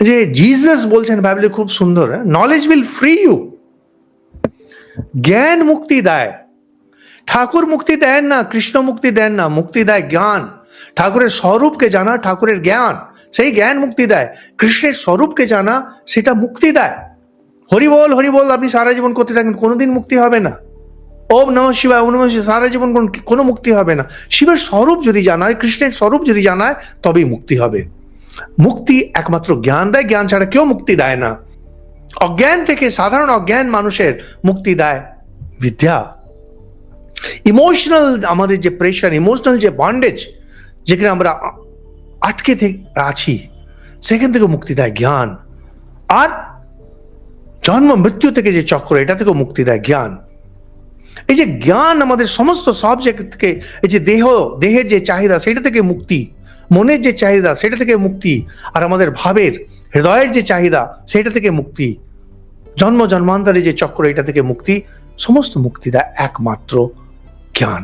যে জিসাস বলছেন বাইবেলে খুব সুন্দর, নলেজ উইল ফ্রি ইউ। জ্ঞান মুক্তি দেয়। ঠাকুর মুক্তি দেন না, কৃষ্ণ মুক্তি দেন না, মুক্তি দেয় জ্ঞান। ঠাকুরের স্বরূপকে জানা ঠাকুরের জ্ঞান, সেই জ্ঞান মুক্তি দেয়। কৃষ্ণের স্বরূপকে জানা সেটা মুক্তি দেয়। হরিবল হরিবল আপনি সারা জীবন করতে থাকেন, কোনোদিন মুক্তি হবে না। ওম নমঃ শিবায়, ওম নমঃ শিবায়, সারা জীবন কোনো মুক্তি হবে না। শিবের স্বরূপ যদি জানায়, কৃষ্ণের স্বরূপ যদি জানায়, তবেই মুক্তি হবে। মুক্তি একমাত্র জ্ঞান দেয়, জ্ঞান ছাড়া কেউ মুক্তি দেয় না। অজ্ঞান থেকে, সাধারণ অজ্ঞান মানুষের মুক্তি দেয় বিদ্যা। ইমোশনাল আমাদের যে প্রেশার, ইমোশনাল যে বন্ডেজ, যেখানে আমরা আটকে আছি, সেখান থেকে মুক্তি দেয় জ্ঞান। আর জন্ম মৃত্যু থেকে যে চক্র, এটা থেকেও মুক্তি দেয় জ্ঞান। এই যে জ্ঞান আমাদের সমস্ত সাবজেক্ট থেকে, এই যে দেহের যে চাহিদা সেটা থেকে মুক্তি, মনের যে চাহিদা সেটা থেকে মুক্তি, আর আমাদের ভাবের, হৃদয়ের যে চাহিদা সেটা থেকে মুক্তি, জন্ম জন্মান্তরে যে চক্র, এটা থেকে মুক্তি, সমস্ত মুক্তি দেয় একমাত্র জ্ঞান।